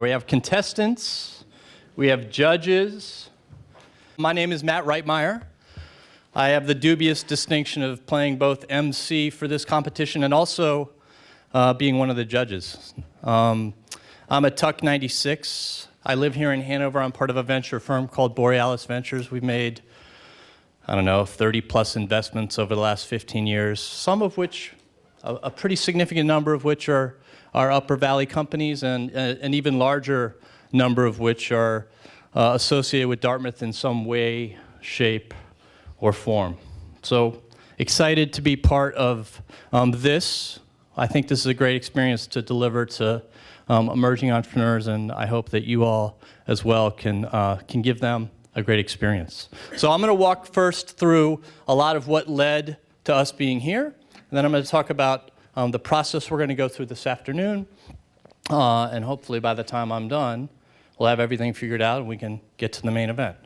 We have contestants, we have judges. My name is Matt Reitmeyer. I have the dubious distinction of playing both MC for this competition and also being one of the judges. I'm a Tuck 96. I live here in Hanover. I'm part of a venture firm called Borealis Ventures. We've made, 30 plus investments over the last 15 years, some of which, a pretty significant number of which are Upper Valley companies, and an even larger number of which are associated with Dartmouth in some way, shape, or form. So excited to be part of this. I think this is a great experience to deliver to emerging entrepreneurs, and I hope that you all as well can give them a great experience. So I'm going to walk first through a lot of what led to us being here, and then I'm going to talk about the process we're going to go through this afternoon, and hopefully by the time I'm done, we'll have everything figured out and we can get to the main event.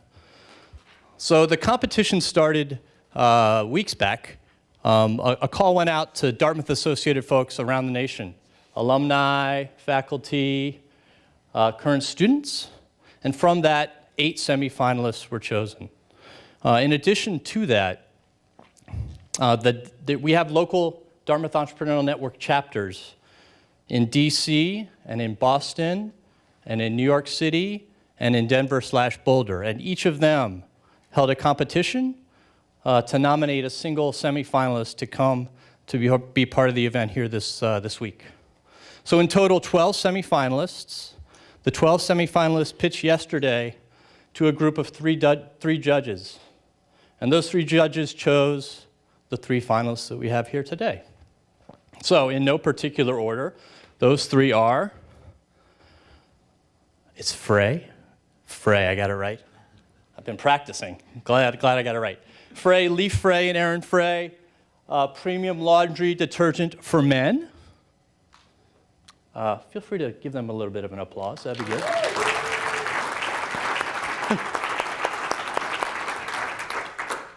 So the competition started weeks back. A call went out to Dartmouth associated folks around the nation, alumni, faculty, current students, and from that, 8 semifinalists were chosen. In addition to that, we have local Dartmouth Entrepreneurial Network chapters in DC and in Boston and in New York City and in Denver/Boulder. And each of them held a competition to nominate a single semifinalist to come to be part of the event here this week. So in total, 12 semifinalists. The 12 semifinalists pitched yesterday to a group of three judges. And those 3 judges chose the 3 finalists that we have here today. So in no particular order, those 3 are, it's Frey, I got it right. I've been practicing, glad I got it right. Frey, Leaf Frey and Aaron Frey, premium laundry detergent for men. Feel free to give them a little bit of an applause, that'd be good.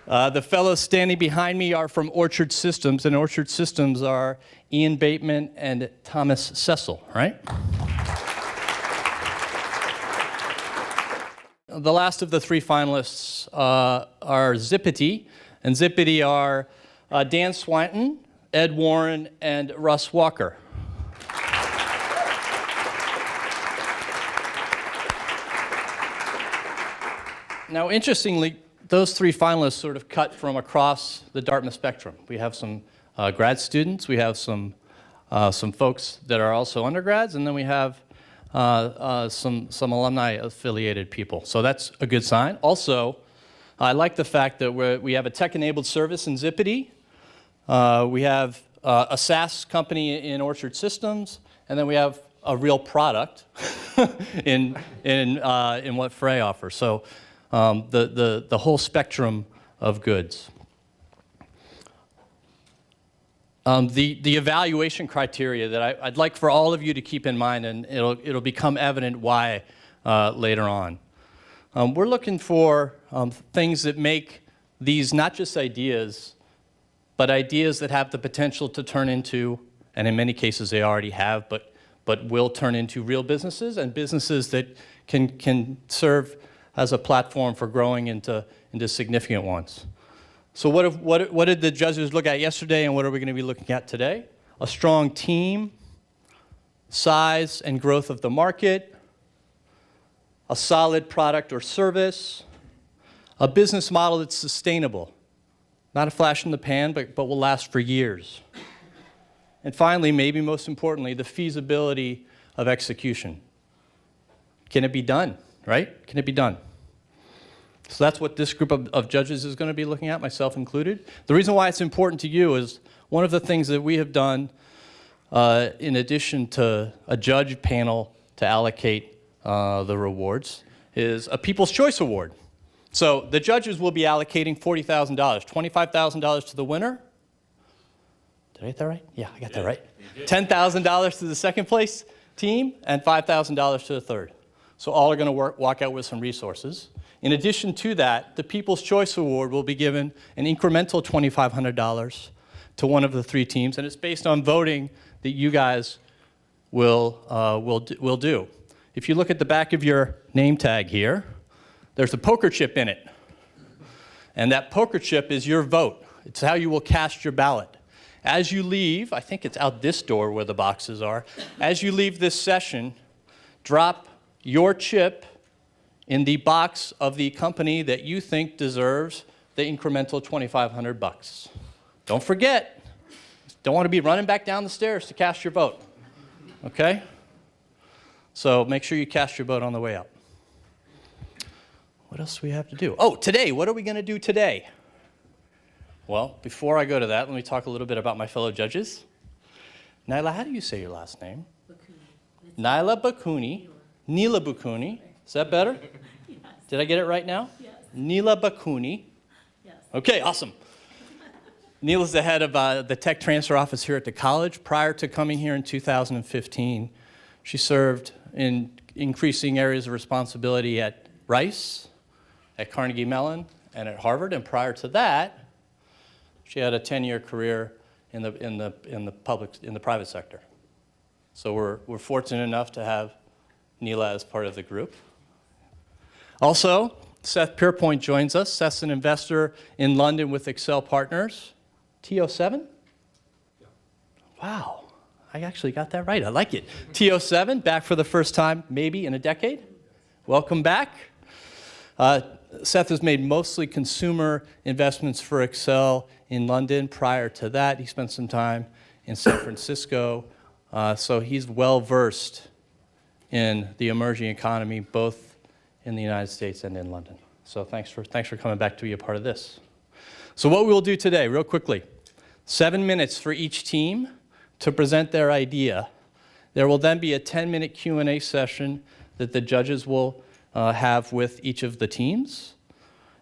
The fellows standing behind me are from Orchard Systems, and Orchard Systems are Ian Bateman and Thomas Cecil, right? The last of the 3 finalists are Zippity, and Zippity are Dan Swanton, Ed Warren, and Russ Walker. Now, interestingly, those 3 finalists sort of cut from across the Dartmouth spectrum. We have some grad students, we have some folks that are also undergrads, and then we have some alumni-affiliated people. So that's a good sign. Also, I like the fact that we have a tech-enabled service in Zippity. We have a SaaS company in Orchard Systems, and then we have a real product in what Frey offers. So the whole spectrum of goods. The evaluation criteria that I'd like for all of you to keep in mind, and it'll become evident why later on. We're looking for things that make these not just ideas, but ideas that have the potential to turn into, and in many cases they already have, but will turn into real businesses, and businesses that can serve as a platform for growing into significant ones. So what did the judges look at yesterday, and what are we going to be looking at today? A strong team, size and growth of the market, a solid product or service, a business model that's sustainable, not a flash in the pan, but will last for years. And finally, maybe most importantly, the feasibility of execution. Can it be done, right? Can it be done? So that's what this group of judges is going to be looking at, myself included. The reason why it's important to you is one of the things that we have done, in addition to a judge panel to allocate the rewards, is a People's Choice Award. So the judges will be allocating $40,000, $25,000 to the winner. Did I get that right? Yeah, I got that right. $10,000 to the second place team, and $5,000 to the third. So all are going to walk out with some resources. In addition to that, the People's Choice Award will be given an incremental $2,500 to one of the 3 teams, and it's based on voting that you guys will do. if you look at the back of your name tag here, there's a poker chip in it. And that poker chip is your vote. It's how you will cast your ballot. As you leave, I think it's out this door where the boxes are, as you leave this session, drop your chip in the box of the company that you think deserves the incremental $2,500. Don't forget, don't want to be running back down the stairs to cast your vote, okay? So make sure you cast your vote on the way out. What else do we have to do? Oh, today, what are we going to do today? Well, before I go to that, let me talk a little bit about my fellow judges. Nyla, how do you say your last name? Bakuni. Nyla Bakuni. Neela Bakuni. Is that better? Yes. Did I get it right now? Yes. Neela Bakuni. Yes. Okay, awesome. Neela's the head of the tech transfer office here at the college. Prior to coming here in 2015, she served in increasing areas of responsibility at Rice, at Carnegie Mellon, and at Harvard. And prior to that, she had a 10-year career in the private sector. So we're fortunate enough to have Neela as part of the group. Also, Seth Pierpoint joins us. Seth's an investor in London with Excel Partners. TO7? Yeah. Wow, I actually got that right. I like it. TO7, back for the first time maybe in a decade. Welcome back. Seth has made mostly consumer investments for Excel in London. Prior to that, he spent some time in San Francisco. So he's well-versed in the emerging economy, both in the United States and in London. So thanks for coming back to be a part of this. So what we'll do today, real quickly, 7 minutes for each team to present their idea. There will then be a 10-minute Q&A session that the judges will have with each of the teams.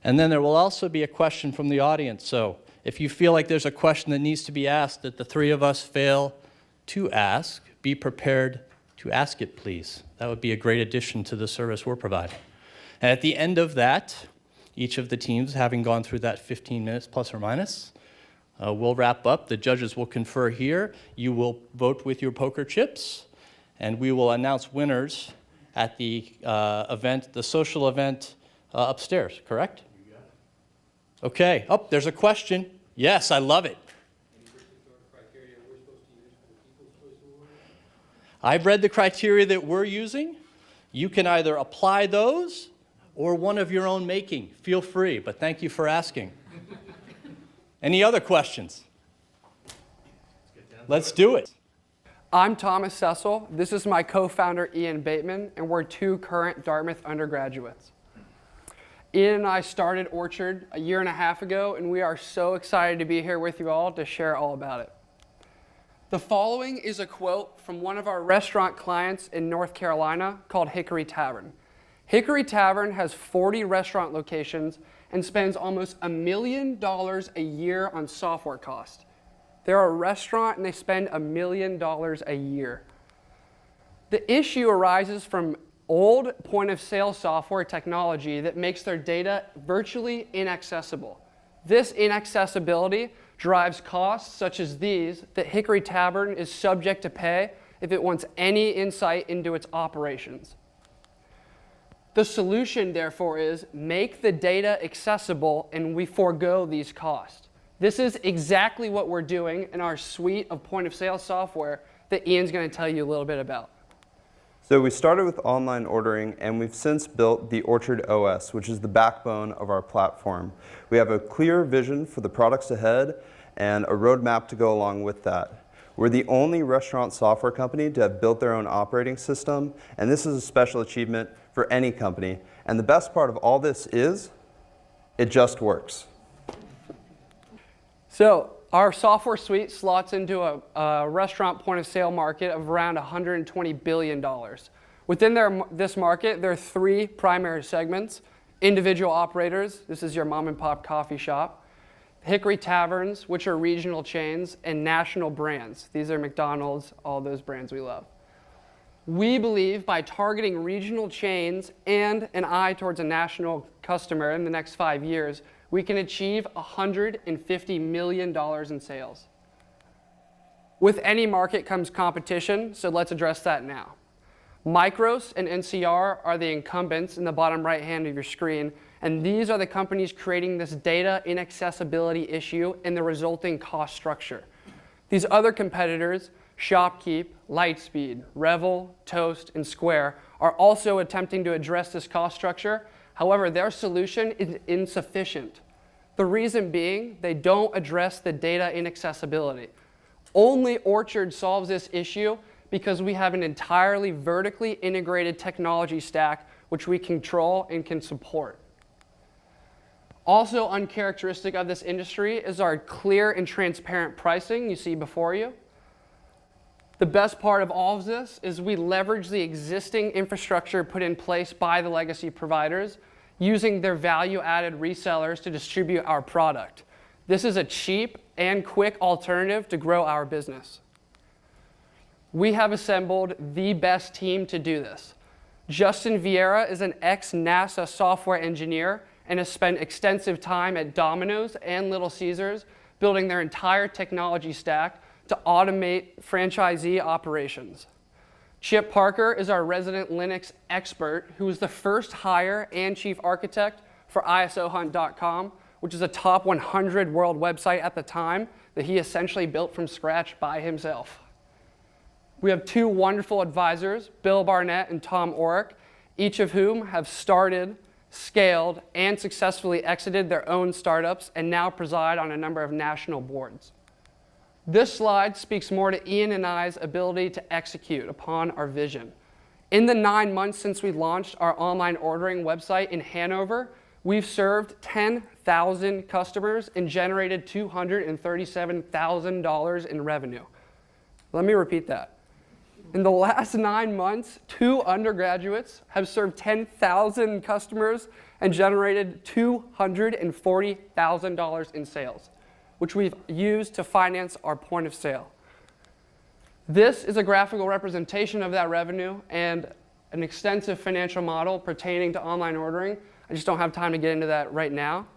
And then there will also be a question from the audience. So if you feel like there's a question that needs to be asked that the three of us fail to ask, be prepared to ask it, please. That would be a great addition to the service we're providing. And at the end of that, each of the teams, having gone through that 15 minutes plus or minus, we'll wrap up. The judges will confer here. You will vote with your poker chips, and we will announce winners at the event, the social event upstairs, correct? You got it. Okay. Oh, there's a question. Yes, I love it. Any particular criteria we're supposed to use for the People's Choice Award? I've read the criteria that we're using. You can either apply those or one of your own making. Feel free, but thank you for asking. Any other questions? Let's do it. I'm Thomas Cecil. This is my co-founder, Ian Bateman, and we're two current Dartmouth undergraduates. Ian and I started Orchard a year and a half ago, and we are so excited to be here with you all to share all about it. The following is a quote from one of our restaurant clients in North Carolina called Hickory Tavern. Hickory Tavern has 40 restaurant locations and spends almost $1 million a year on software costs. They're a restaurant and they spend $1 million a year. The issue arises from old point-of-sale software technology that makes their data virtually inaccessible. This inaccessibility drives costs such as these that Hickory Tavern is subject to pay if it wants any insight into its operations. The solution, therefore, is make the data accessible and we forego these costs. This is exactly what we're doing in our suite of point-of-sale software that Ian's going to tell you a little bit about. So we started with online ordering, and we've since built the Orchard OS, which is the backbone of our platform. We have a clear vision for the products ahead and a roadmap to go along with that. We're the only restaurant software company to have built their own operating system, and this is a special achievement for any company. And the best part of all this is, it just works. So our software suite slots into a restaurant point-of-sale market of around $120 billion. Within this market, there are three primary segments: individual operators, this is your mom-and-pop coffee shop; Hickory Taverns, which are regional chains; and national brands. These are McDonald's, all those brands we love. We believe by targeting regional chains and an eye towards a national customer in the next 5 years, we can achieve $150 million in sales. With any market comes competition, so let's address that now. Micros and NCR are the incumbents in the bottom right hand of your screen, and these are the companies creating this data inaccessibility issue and the resulting cost structure. These other competitors, Shopkeep, Lightspeed, Revel, Toast, and Square, are also attempting to address this cost structure. However, their solution is insufficient. The reason being, they don't address the data inaccessibility. Only Orchard solves this issue because we have an entirely vertically integrated technology stack which we control and can support. Also uncharacteristic of this industry is our clear and transparent pricing you see before you. The best part of all of this is we leverage the existing infrastructure put in place by the legacy providers using their value-added resellers to distribute our product. This is a cheap and quick alternative to grow our business. We have assembled the best team to do this. Justin Vieira is an ex-NASA software engineer and has spent extensive time at Domino's and Little Caesars building their entire technology stack to automate franchisee operations. Chip Parker is our resident Linux expert who was the first hire and chief architect for ISOhunt.com, which is a top 100 world website at the time that he essentially built from scratch by himself. We have two wonderful advisors, Bill Barnett and Tom Orrick, each of whom have started, scaled, and successfully exited their own startups and now preside on a number of national boards. This slide speaks more to Ian and I's ability to execute upon our vision. In the 9 months since we launched our online ordering website in Hanover, we've served 10,000 customers and generated $237,000 in revenue. Let me repeat that. In the last 9 months, 2 undergraduates have served 10,000 customers and generated $240,000 in sales, which we've used to finance our point of sale. This is a graphical representation of that revenue and an extensive financial model pertaining to online ordering. I just don't have time to get into that right now.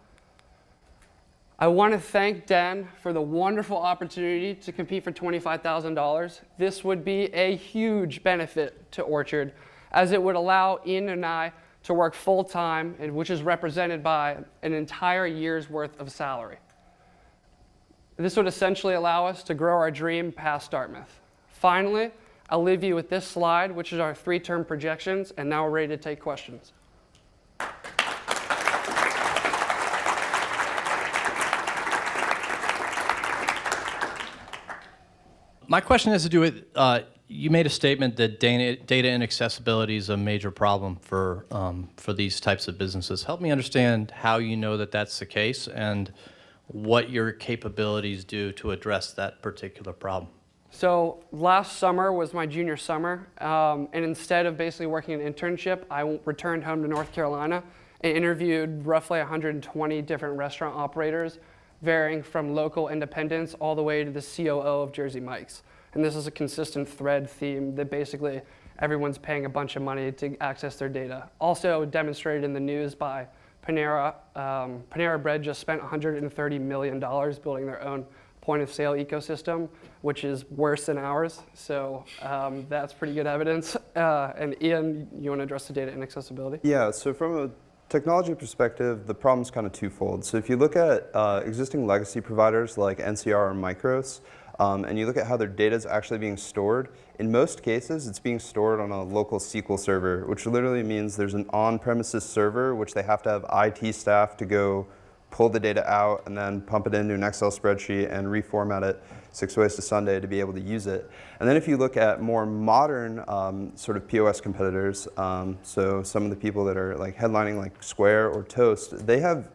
I want to thank Dan for the wonderful opportunity to compete for $25,000. This would be a huge benefit to Orchard, as it would allow Ian and I to work full-time, which is represented by an entire year's worth of salary. This would essentially allow us to grow our dream past Dartmouth. Finally, I'll leave you with this slide, which is our 3-term projections, and now we're ready to take questions. My question has to do with, you made a statement that data inaccessibility is a major problem for these types of businesses. Help me understand how you know that that's the case and what your capabilities do to address that particular problem. So last summer was my junior summer, and instead of basically working an internship, I returned home to North Carolina and interviewed roughly 120 different restaurant operators, varying from local independents all the way to the COO of Jersey Mike's. And this is a consistent thread theme that basically everyone's paying a bunch of money to access their data. Also demonstrated in the news by Panera. Panera Bread just spent $130 million building their own point of sale ecosystem, which is worse than ours. So that's pretty good evidence. And Ian, you want to address the data inaccessibility? Yeah, so from a technology perspective, the problem's kind of twofold. So if you look at existing legacy providers like NCR or Micros, and you look at how their data is actually being stored, in most cases it's being stored on a local SQL server, which literally means there's an on-premises server which they have to have IT staff to go pull the data out and then pump it into an Excel spreadsheet and reformat it 6 ways to Sunday to be able to use it. And then if you look at more modern sort of POS competitors, so some of the people that are like headlining like Square or Toast, they have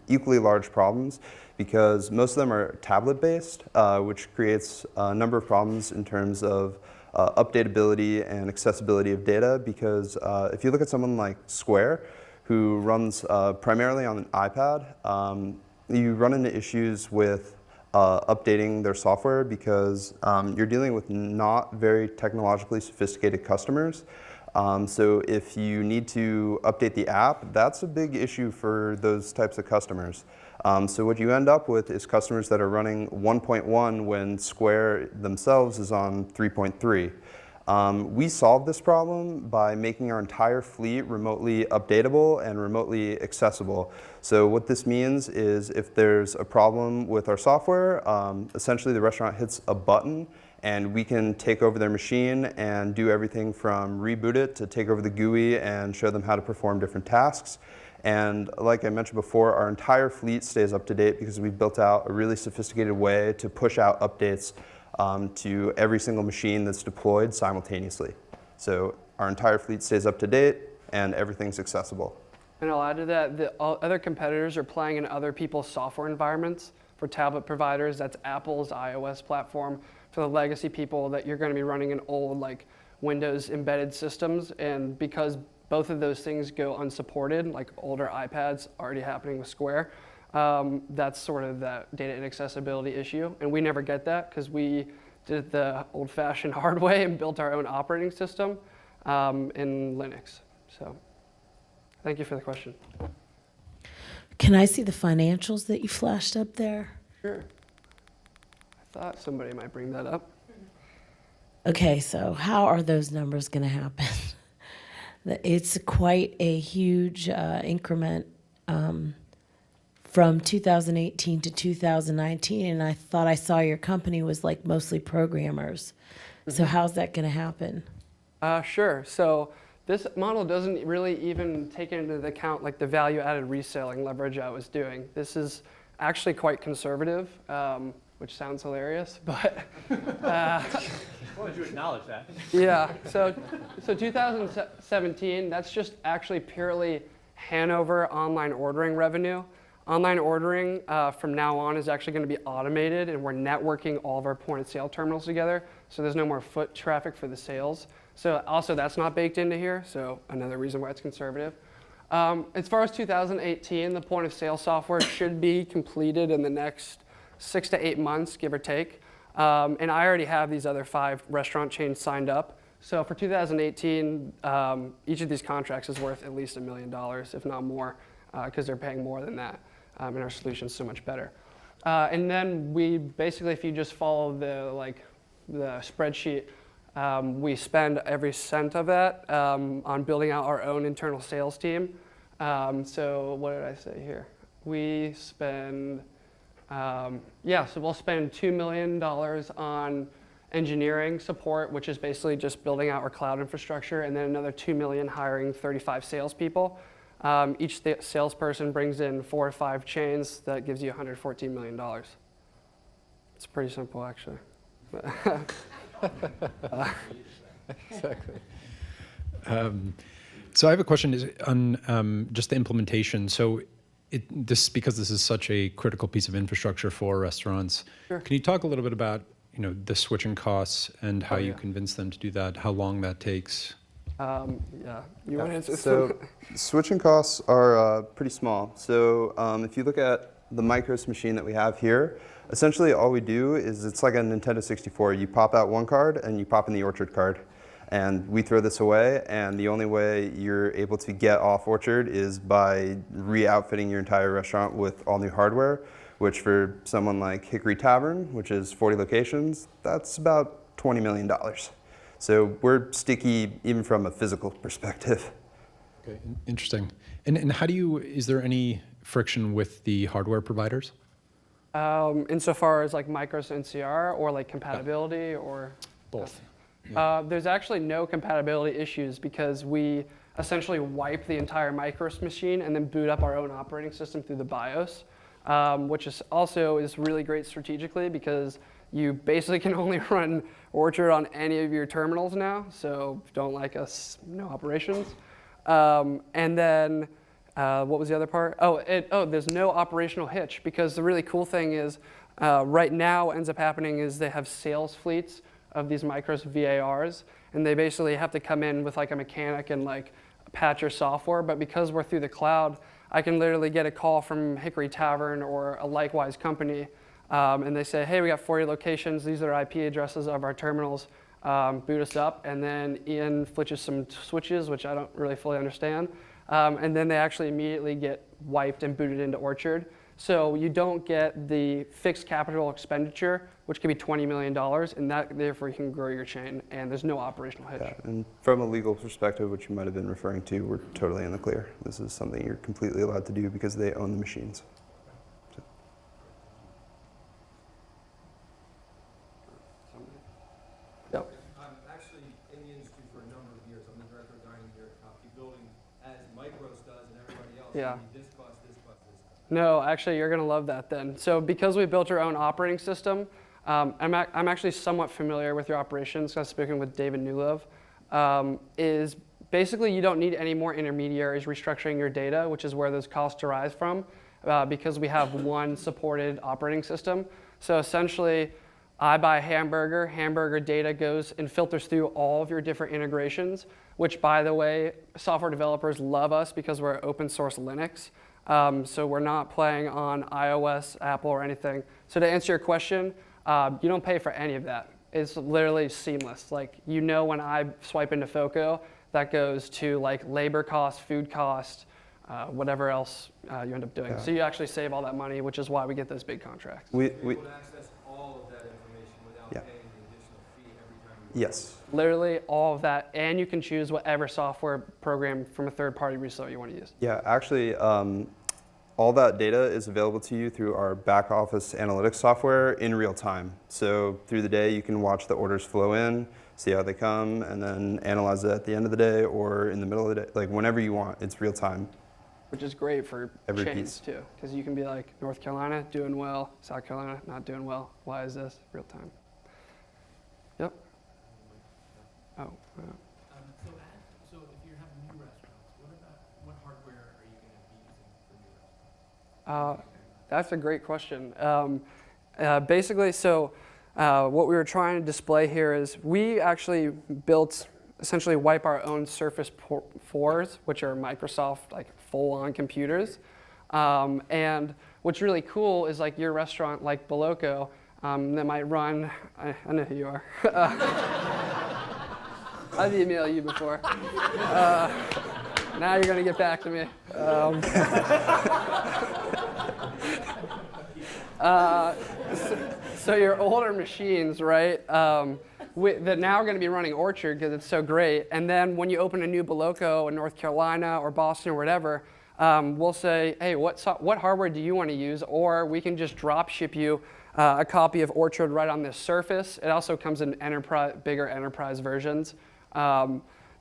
equally large problems because most of them are tablet-based, which creates a number of problems in terms of updatability and accessibility of data, because if you look at someone like Square, who runs primarily on an iPad, you run into issues with updating their software because you're dealing with not very technologically sophisticated customers. So if you need to update the app, that's a big issue for those types of customers. So what you end up with is customers that are running 1.1 when Square themselves is on 3.3. We solved this problem by making our entire fleet remotely updatable and remotely accessible. So what this means is if there's a problem with our software, essentially the restaurant hits a button and we can take over their machine and do everything from reboot it to take over the GUI and show them how to perform different tasks. And like I mentioned before, our entire fleet stays up to date because we've built out a really sophisticated way to push out updates to every single machine that's deployed simultaneously. So our entire fleet stays up to date and everything's accessible. And I'll add to that, the other competitors are playing in other people's software environments. For tablet providers, that's Apple's iOS platform. For the legacy people, that you're going to be running in old like Windows embedded systems. And because both of those things go unsupported, like older iPads already happening with Square, that's sort of that data inaccessibility issue. And we never get that because we did it the old-fashioned hard way and built our own operating system in Linux. So thank you for the question. Can I see the financials that you flashed up there? Sure. I thought somebody might bring that up. Okay, so how are those numbers going to happen? It's quite a huge increment from 2018 to 2019, and I thought I saw your company was like mostly programmers. So how's that going to happen? Sure. So this model doesn't really even take into account like the value-added reselling leverage I was doing. This is actually quite conservative, which sounds hilarious, but Why would you acknowledge that? yeah. So 2017, that's just actually purely Hanover online ordering revenue. Online ordering from now on is actually going to be automated, and we're networking all of our point-of-sale terminals together, so there's no more foot traffic for the sales. So also that's not baked into here, so another reason why it's conservative. As far as 2018, the point-of-sale software should be completed in the next 6 to 8 months, give or take. And I already have these other 5 restaurant chains signed up. So for 2018, each of these contracts is worth at least $1 million, if not more, because they're paying more than that. And our solution's so much better. And then we basically, if you just follow the spreadsheet, we spend every cent of that on building out our own internal sales team. So what did I say here? We spend, so we'll spend $2 million on engineering support, which is basically just building out our cloud infrastructure, and then another $2 million hiring 35 salespeople. Each salesperson brings in 4 or 5 chains. That gives you $114 million. It's pretty simple, actually. Exactly. So I have a question on just the implementation. So because this is such a critical piece of infrastructure for restaurants, Sure. Can you talk a little bit about the switching costs and how you yeah. convince them to do that, how long that takes? You want to answer this? So switching costs are pretty small. So if you look at the Micros machine that we have here, essentially all we do is it's like a Nintendo 64. You pop out one card and you pop in the Orchard card. And we throw this away, and the only way you're able to get off Orchard is by re-outfitting your entire restaurant with all new hardware, which for someone like Hickory Tavern, which is 40 locations, that's about $20 million. So we're sticky even from a physical perspective. Okay, interesting. And is there any friction with the hardware providers? Insofar as like Micros NCR or like compatibility or? Both. There's actually no compatibility issues because we essentially wipe the entire Micros machine and then boot up our own operating system through the BIOS, which is really great strategically because you basically can only run Orchard on any of your terminals now. So if you don't like us, no operations. And then what was the other part? There's no operational hitch because the really cool thing is right now what ends up happening is they have sales fleets of these Micros VARs, and they basically have to come in with like a mechanic and like patch your software. But because we're through the cloud, I can literally get a call from Hickory Tavern or a likewise company, and they say, hey, we got 40 locations. These are IP addresses of our terminals. Boot us up, and then Ian fliches some switches, which I don't really fully understand. And then they actually immediately get wiped and booted into Orchard. So you don't get the fixed capital expenditure, which could be $20 million, and that therefore you can grow your chain, and there's no operational hitch. Yeah, and from a legal perspective, which you might have been referring to, we're totally in the clear. This is something you're completely allowed to do because they own the machines. Yep. I'm actually in the industry for a number of years. I'm the director of dining here at Copy Building, as Micros does and everybody else. Yeah. I mean, this cost, this cost, this cost. No, actually, you're going to love that then. So because we built our own operating system, I'm actually somewhat familiar with your operations. I was speaking with David Newlove. Is basically you don't need any more intermediaries restructuring your data, which is where those costs arise from, because we have one supported operating system. So essentially, I buy a hamburger. Hamburger data goes and filters through all of your different integrations, which, by the way, software developers love us because we're open source Linux. So we're not playing on iOS, Apple, or anything. So to answer your question, you don't pay for any of that. It's literally seamless. Like, you know, when I swipe into FOCO, that goes to like labor cost, food cost, whatever else you end up doing. Yeah. So you actually save all that money, which is why we get those big contracts. We, You're able to access all of that information without Yeah. paying the additional fee every time you yes. Literally all of that, and you can choose whatever software program from a third-party reseller you want to use. Yeah, actually, all that data is available to you through our back office analytics software in real time. So through the day, you can watch the orders flow in, see how they come, and then analyze it at the end of the day or in the middle of the day, like whenever you want. It's real time. Which is great for Every chains piece. too, because you can be like, North Carolina doing well, South Carolina not doing well. Why is this? Real time. Yep. Oh. So if you're having new restaurants, what hardware are you going to be using for new restaurants? That's a great question. Basically, so what we were trying to display here is we actually built, essentially wipe our own Surface 4s, which are Microsoft like full-on computers. And what's really cool is like your restaurant like Boloco that might run, I know who you are. I've emailed you before. Now you're going to get back to me. So your older machines, right, that now are going to be running Orchard because it's so great. And then when you open a new Boloco in North Carolina or Boston or whatever, we'll say, hey, what hardware do you want to use? Or we can just drop ship you a copy of Orchard right on this Surface. It also comes in bigger enterprise versions.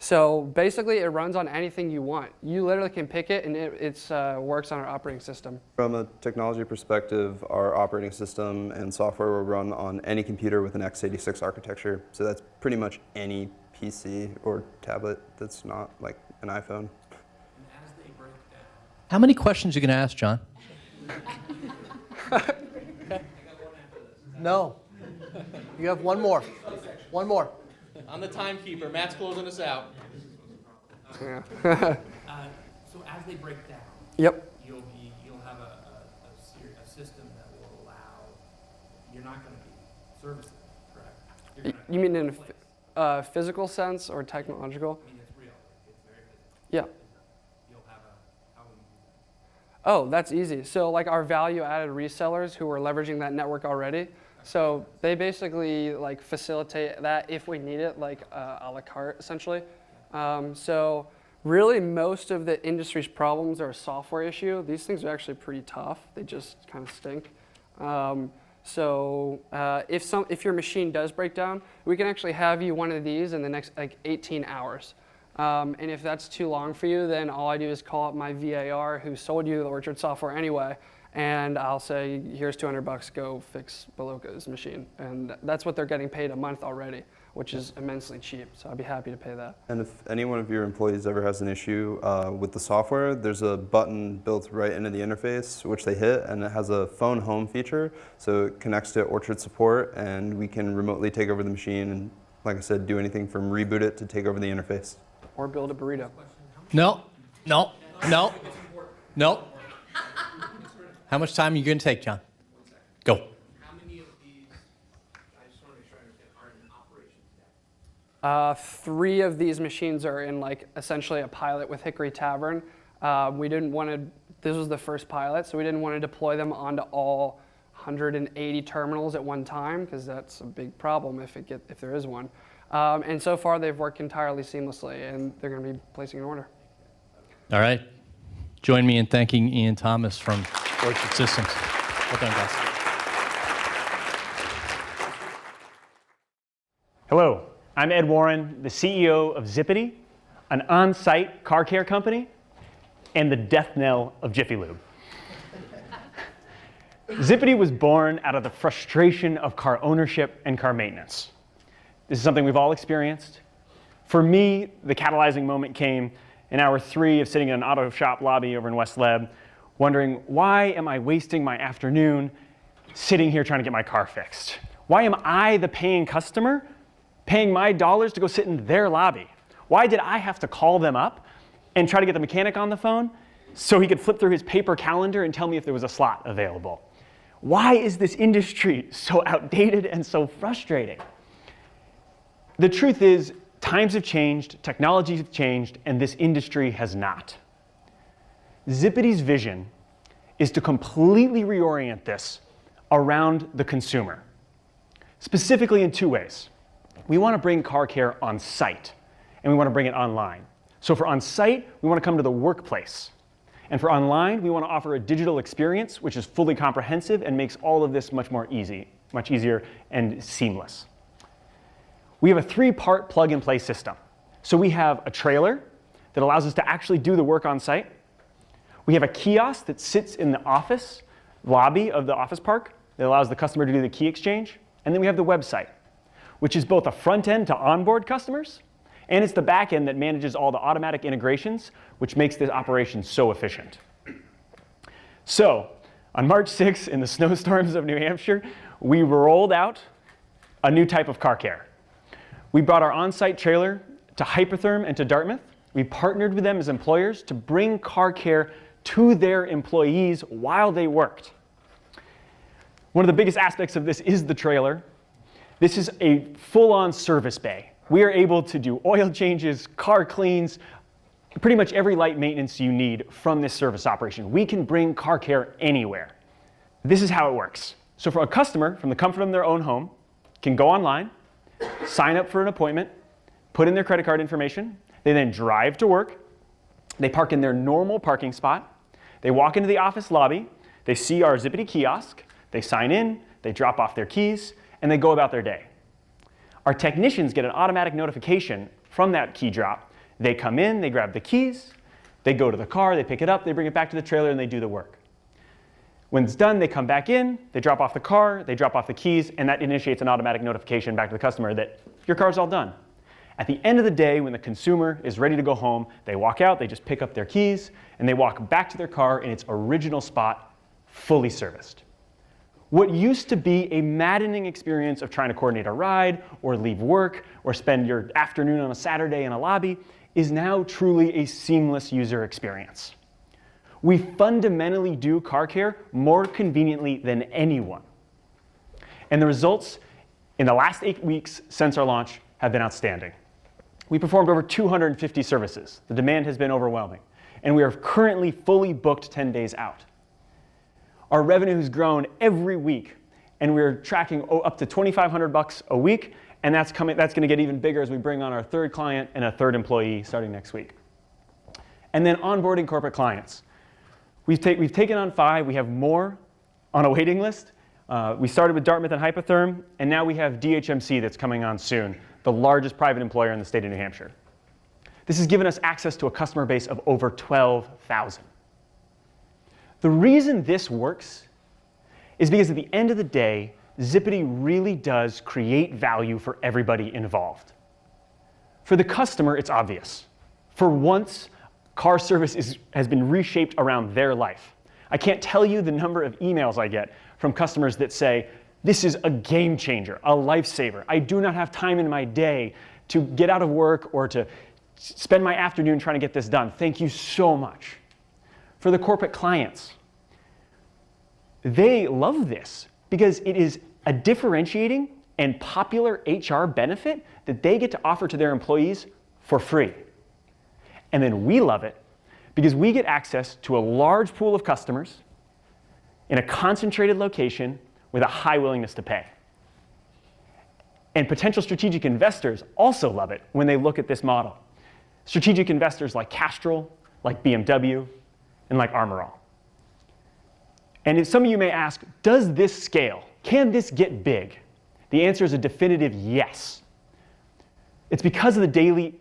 So basically, it runs on anything you want. You literally can pick it, and it works on our operating system. From a technology perspective, our operating system and software will run on any computer with an x86 architecture. So that's pretty much any PC or tablet that's not like an iPhone. And as they break down, How many questions are you going to ask, John? No. You have one more. One more. I'm the timekeeper. Matt's closing us out. Yeah. so as they break down, Yep. you'll have a system that will allow. You're not going to be servicing, correct? You're gonna You mean in replace. a physical sense or technological? I mean, it's real. It's very physical. Yeah. You'll have how will you do that? Oh, that's easy. So like our value-added resellers who are leveraging that network already, so they basically like facilitate that if we need it, like a la carte essentially. So really most of the industry's problems are a software issue. These things are actually pretty tough. They just kind of stink. If your machine does break down, we can actually have you one of these in the next like 18 hours. And if that's too long for you, then all I do is call up my VAR who sold you the Orchard software anyway, and I'll say, here's $200, go fix Boloco's machine. And that's what they're getting paid a month already, which is immensely cheap. So I'd be happy to pay that. And if any one of your employees ever has an issue with the software, there's a button built right into the interface, which they hit, and it has a phone home feature. So it connects to Orchard support, and we can remotely take over the machine and, like I said, do anything from reboot it to take over the interface. Or build a burrito. No. How much time are you going to take, John? Go. How many of these? I just want to make sure I understand. Are in operation today? 3 of these machines are in like essentially a pilot with Hickory Tavern. We didn't want to, this was the first pilot, so we didn't want to deploy them onto all 180 terminals at one time, because that's a big problem if there is one. And so far, they've worked entirely seamlessly, and they're going to be placing an order. All right. Join me in thanking Ian Thomas from Orchard Systems. Well done, guys. Hello, I'm Ed Warren, the CEO of Zippity, an on-site car care company, and the death knell of Jiffy Lube. Zippity was born out of the frustration of car ownership and car maintenance. This is something we've all experienced. For me, the catalyzing moment came in hour 3 of sitting in an auto shop lobby over in West Leb, wondering, why am I wasting my afternoon sitting here trying to get my car fixed? Why am I, the paying customer, paying my dollars to go sit in their lobby? Why did I have to call them up and try to get the mechanic on the phone so he could flip through his paper calendar and tell me if there was a slot available? Why is this industry so outdated and so frustrating? The truth is, times have changed, technologies have changed, and this industry has not. Zippity's vision is to completely reorient this around the consumer, specifically in 2 ways. We want to bring car care on site, and we want to bring it online. So for on site, we want to come to the workplace. And for online, we want to offer a digital experience which is fully comprehensive and makes all of this much easier and seamless. We have a 3-part plug-and-play system. So we have a trailer that allows us to actually do the work on site. We have a kiosk that sits in the office lobby of the office park that allows the customer to do the key exchange. And then we have the website, which is both a front end to onboard customers, and it's the back end that manages all the automatic integrations, which makes this operation so efficient. So on March 6th, in the snowstorms of New Hampshire, we rolled out a new type of car care. We brought our on-site trailer to Hypertherm and to Dartmouth. We partnered with them as employers to bring car care to their employees while they worked. One of the biggest aspects of this is the trailer. This is a full-on service bay. We are able to do oil changes, car cleans, pretty much every light maintenance you need from this service operation. We can bring car care anywhere. This is how it works. So for a customer, from the comfort of their own home, can go online, sign up for an appointment, put in their credit card information. They then drive to work. They park in their normal parking spot. They walk into the office lobby. They see our Zippity kiosk. They sign in. They drop off their keys, and they go about their day. Our technicians get an automatic notification from that key drop. They come in, they grab the keys, they go to the car, they pick it up, they bring it back to the trailer, and they do the work. When it's done, they come back in, they drop off the car, they drop off the keys, and that initiates an automatic notification back to the customer that your car's all done. At the end of the day, when the consumer is ready to go home, they walk out, they just pick up their keys, and they walk back to their car in its original spot, fully serviced. What used to be a maddening experience of trying to coordinate a ride, or leave work, or spend your afternoon on a Saturday in a lobby is now truly a seamless user experience. We fundamentally do car care more conveniently than anyone. And the results in the last 8 weeks since our launch have been outstanding. We performed over 250 services. The demand has been overwhelming. And we are currently fully booked 10 days out. Our revenue has grown every week, and we're tracking up to $2,500 a week, and that's going to get even bigger as we bring on our 3rd client and a 3rd employee starting next week. And then onboarding corporate clients. We've taken on 5. We have more on a waiting list. We started with Dartmouth and Hypertherm, and now we have DHMC that's coming on soon, the largest private employer in the state of New Hampshire. This has given us access to a customer base of over 12,000. The reason this works is because at the end of the day, Zippity really does create value for everybody involved. For the customer, it's obvious. For once, car service has been reshaped around their life. I can't tell you the number of emails I get from customers that say, this is a game changer, a lifesaver. I do not have time in my day to get out of work or to spend my afternoon trying to get this done. Thank you so much. For the corporate clients, they love this because it is a differentiating and popular HR benefit that they get to offer to their employees for free. And then we love it because we get access to a large pool of customers in a concentrated location with a high willingness to pay. And potential strategic investors also love it when they look at this model. Strategic investors like Castrol, like BMW, and like Armor All. And if some of you may ask, does this scale? Can this get big? The answer is a definitive yes. It's because of the daily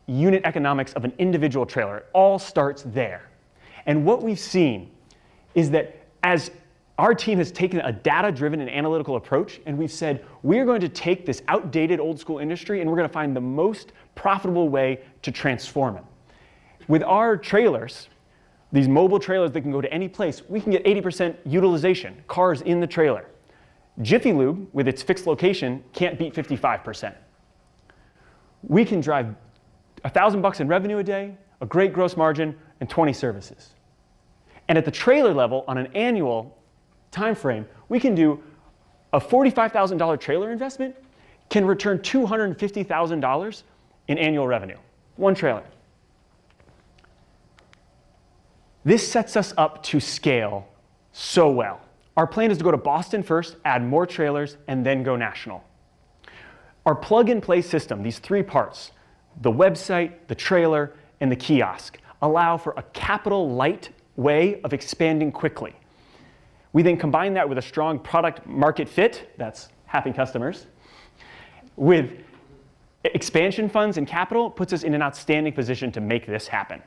unit economics of an individual trailer. It all starts there. And what we've seen is that as our team has taken a data-driven and analytical approach, and we've said, we're going to take this outdated old school industry and we're going to find the most profitable way to transform it. With our trailers, these mobile trailers that can go to any place, we can get 80% utilization, cars in the trailer. Jiffy Lube, with its fixed location, can't beat 55%. We can drive $1,000 in revenue a day, a great gross margin, and 20 services. And at the trailer level, on an annual time frame, we can do a $45,000 trailer investment can return $250,000 in annual revenue. One trailer. This sets us up to scale so well. Our plan is to go to Boston first, add more trailers, and then go national. Our plug-and-play system, these three parts, the website, the trailer, and the kiosk, allow for a capital-light way of expanding quickly. We then combine that with a strong product market fit, that's happy customers, with expansion funds and capital, puts us in an outstanding position to make this happen.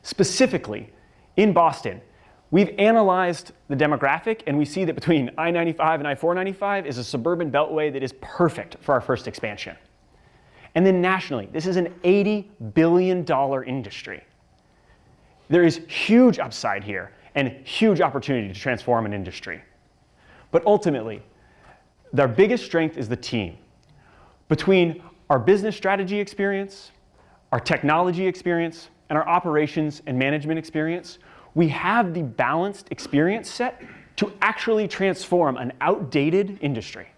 Specifically, in Boston, we've analyzed the demographic, and we see that between I-95 and I-495 is a suburban beltway that is perfect for our first expansion. And then nationally, this is an $80 billion industry. There is huge upside here and huge opportunity to transform an industry. But ultimately, their biggest strength is the team. Between our business strategy experience, our technology experience, and our operations and management experience, we have the balanced experience set to actually transform an outdated industry,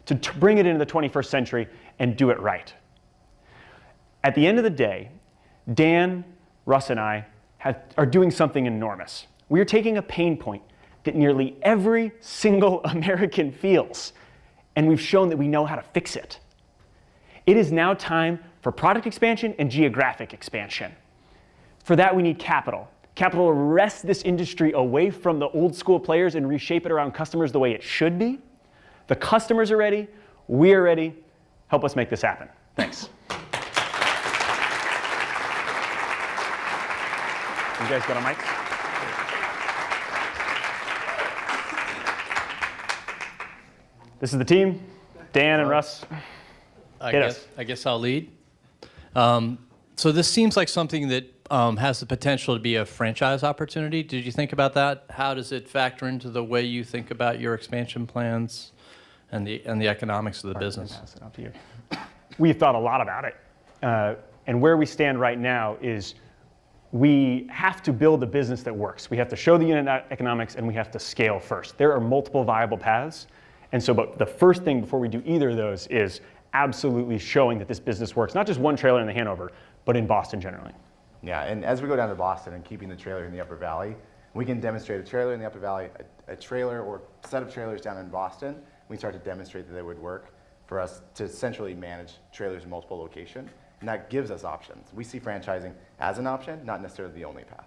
to bring it into the 21st century and do it right. At the end of the day, Dan, Russ, and I are doing something enormous. We are taking a pain point that nearly every single American feels, and we've shown that we know how to fix it. It is now time for product expansion and geographic expansion. For that, we need capital. Capital to wrest this industry away from the old school players and reshape it around customers the way it should be. The customers are ready. We are ready. Help us make this happen. Thanks. You guys got a mic? This is the team, Dan and Russ. I guess I'll lead. So this seems like something that has the potential to be a franchise opportunity. Did you think about that? How does it factor into the way you think about your expansion plans and the economics of the business? Pass it out to you. We've thought a lot about it. And where we stand right now is we have to build a business that works. We have to show the unit economics, and we have to scale first. There are multiple viable paths. And so, but the first thing before we do either of those is absolutely showing that this business works, not just one trailer in the Hanover, but in Boston generally. Yeah, and as we go down to Boston and keeping the trailer in the Upper Valley, we can demonstrate a trailer in the Upper Valley, a trailer or set of trailers down in Boston. We start to demonstrate that they would work for us to centrally manage trailers in multiple locations, and that gives us options. We see franchising as an option, not necessarily the only path.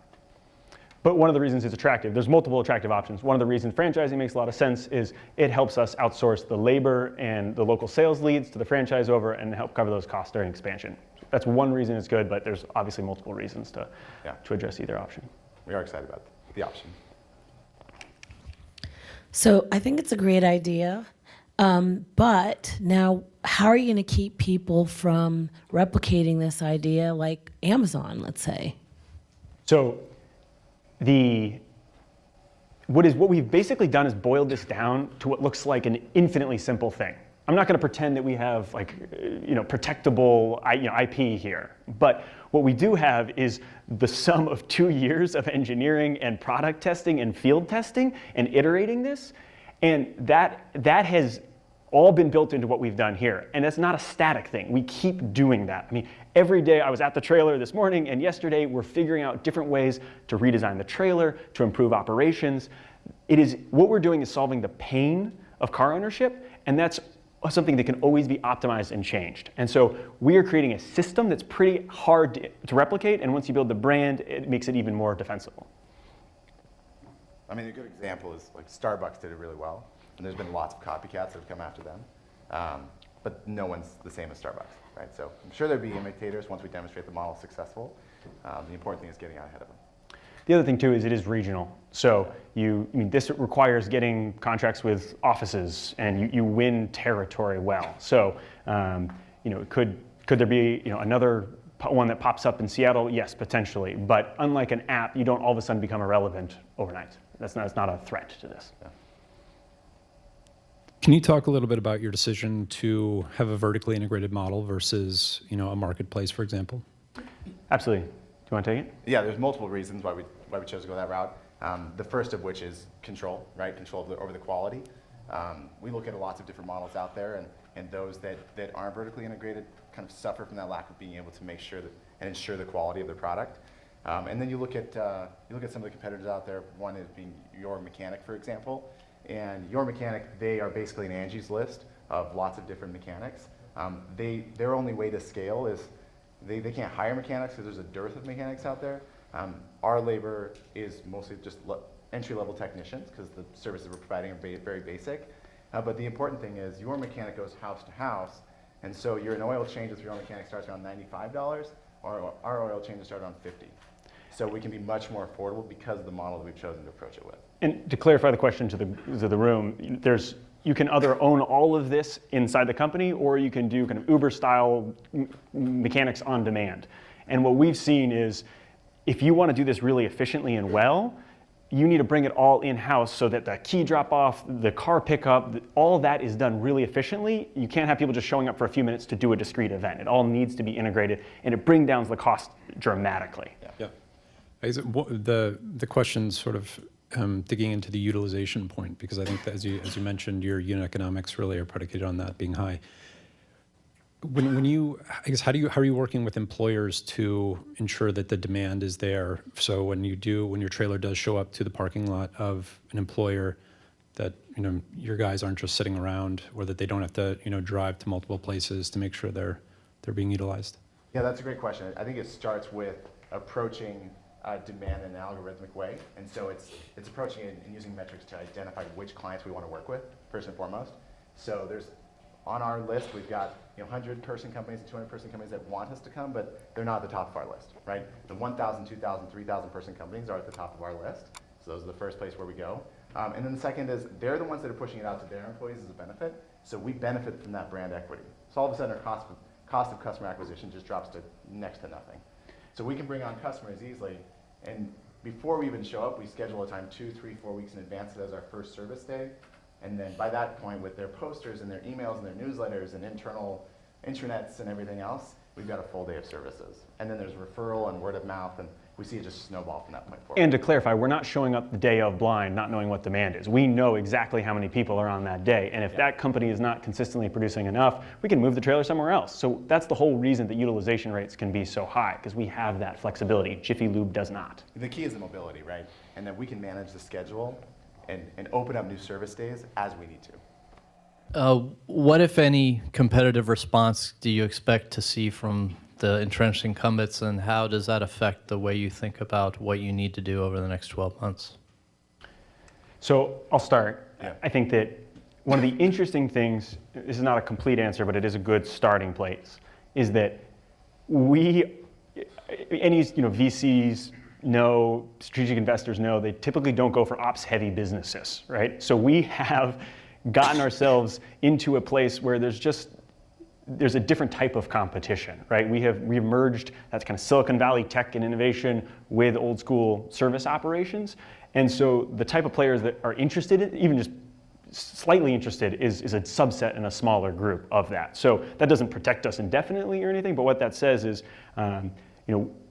But one of the reasons it's attractive, there's multiple attractive options. One of the reasons franchising makes a lot of sense is it helps us outsource the labor and the local sales leads to the franchise over and help cover those costs during expansion. That's one reason it's good, but there's obviously multiple reasons to address either option. We are excited about the option. So I think it's a great idea. But now, how are you going to keep people from replicating this idea like Amazon, let's say? So what we've basically done is boiled this down to what looks like an infinitely simple thing. I'm not going to pretend that we have protectable IP here, but what we do have is the sum of 2 years of engineering and product testing and field testing and iterating this, and that has all been built into what we've done here. And that's not a static thing. We keep doing that. I mean, every day I was at the trailer this morning and yesterday we're figuring out different ways to redesign the trailer, to improve operations. What we're doing is solving the pain of car ownership, and that's something that can always be optimized and changed. And so we are creating a system that's pretty hard to replicate, and once you build the brand, it makes it even more defensible. I mean, a good example is like Starbucks did it really well, and there's been lots of copycats that have come after them, but no one's the same as Starbucks, right? So I'm sure there'll be imitators once we demonstrate the model is successful. The important thing is getting out ahead of them. The other thing too is it is regional. So this requires getting contracts with offices, and you win territory well. So could there be another one that pops up in Seattle? Yes, potentially. But unlike an app, you don't all of a sudden become irrelevant overnight. That's not a threat to this. Yeah. Can you talk a little bit about your decision to have a vertically integrated model versus a marketplace, for example? Absolutely. Do you want to take it? Yeah, there's multiple reasons why we chose to go that route. The first of which is control, right? Control over the quality. We look at lots of different models out there, and those that aren't vertically integrated kind of suffer from that lack of being able to make sure that and ensure the quality of their product. And then you look at some of the competitors out there. One is being Your Mechanic, for example. And Your Mechanic, they are basically an Angie's List of lots of different mechanics. Their only way to scale is they can't hire mechanics because there's a dearth of mechanics out there. Our labor is mostly just entry-level technicians because the services we're providing are very basic. But the important thing is Your Mechanic goes house to house, and so an oil change with Your Mechanic starts around $95, or our oil changes start around $50. So we can be much more affordable because of the model that we've chosen to approach it with. And to clarify the question to the room, you can either own all of this inside the company, or you can do kind of Uber-style mechanics on demand. And what we've seen is, if you want to do this really efficiently and well, you need to bring it all in-house so that the key drop-off, the car pickup, all that is done really efficiently. You can't have people just showing up for a few minutes to do a discrete event. It all needs to be integrated, and it brings down the cost dramatically. Yeah. The question sort of digging into the utilization point, because I think that as you mentioned, your unit economics really are predicated on that being high. When you, I guess, how are you working with employers to ensure that the demand is there? So when your trailer does show up to the parking lot of an employer, that your guys aren't just sitting around, or that they don't have to drive to multiple places to make sure they're being utilized? Yeah, that's a great question. I think it starts with approaching demand in an algorithmic way, and so it's approaching it and using metrics to identify which clients we want to work with first and foremost. So there's on our list, we've got 100-person companies and 200-person companies that want us to come, but they're not at the top of our list, right? The 1,000, 2,000, 3,000-person companies are at the top of our list, so those are the first place where we go. And then the second is they're the ones that are pushing it out to their employees as a benefit, so we benefit from that brand equity. So all of a sudden, our cost of customer acquisition just drops to next to nothing. So we can bring on customers easily, and before we even show up, we schedule a time 2, 3, 4 weeks in advance as our first service day. And then by that point, with their posters and their emails and their newsletters and internal intranets and everything else, we've got a full day of services. And then there's referral and word of mouth, and we see it just snowball from that point forward. And to clarify, we're not showing up the day of blind, not knowing what demand is. We know exactly how many people are on that day. And if that company is not consistently producing enough, we can move the trailer somewhere else. So that's the whole reason that utilization rates can be so high, because we have that flexibility. Jiffy Lube does not. The key is the mobility, right? And that we can manage the schedule and open up new service days as we need to. What, if any, competitive response do you expect to see from the entrenched incumbents, and how does that affect the way you think about what you need to do over the next 12 months? So I'll start. Yeah. I think that one of the interesting things, this is not a complete answer, but it is a good starting place, is that VCs know, strategic investors know, they typically don't go for ops-heavy businesses, right? So we have gotten ourselves into a place where there's a different type of competition, right? We've merged that's kind of Silicon Valley tech and innovation with old school service operations. And so the type of players that are interested in, even just slightly interested, is a subset in a smaller group of that. So that doesn't protect us indefinitely or anything, but what that says is,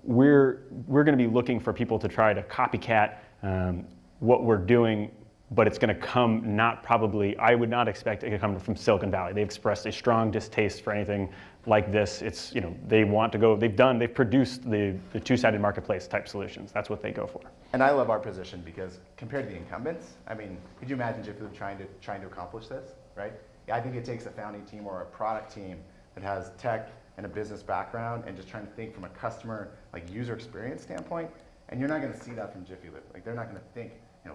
we're going to be looking for people to try to copycat what we're doing but it's going to come not probably, I would not expect it to come from Silicon Valley. They've expressed a strong distaste for anything like this. It's, they want to go, they've produced the two-sided marketplace type solutions. That's what they go for. And I love our position because compared to the incumbents, I mean, could you imagine Jiffy Lube trying to accomplish this, right? Yeah, I think it takes a founding team or a product team that has tech and a business background and just trying to think from a customer, like user experience standpoint. And you're not going to see that from Jiffy Lube. Like they're not going to think,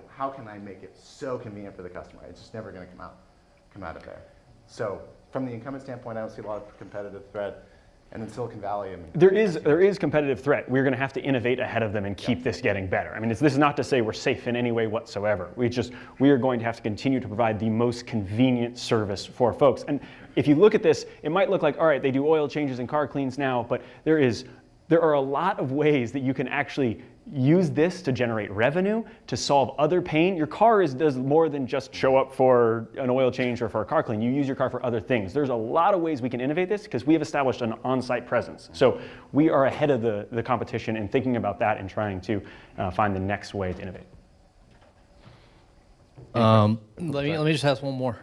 how can I make it so convenient for the customer? It's just never going to come out of there. So from the incumbent standpoint, I don't see a lot of competitive threat. And in Silicon Valley, I mean, there is competitive threat. We're going to have to innovate ahead of them and keep this getting better. I mean, this is not to say we're safe in any way whatsoever. We are going to have to continue to provide the most convenient service for folks. And if you look at this, it might look like, all right, they do oil changes and car cleans now, but there are a lot of ways that you can actually use this to generate revenue, to solve other pain. Your car does more than just show up for an oil change or for a car clean. You use your car for other things. There's a lot of ways we can innovate this because we have established an on-site presence. So we are ahead of the competition in thinking about that and trying to find the next way to innovate. Let me just ask one more.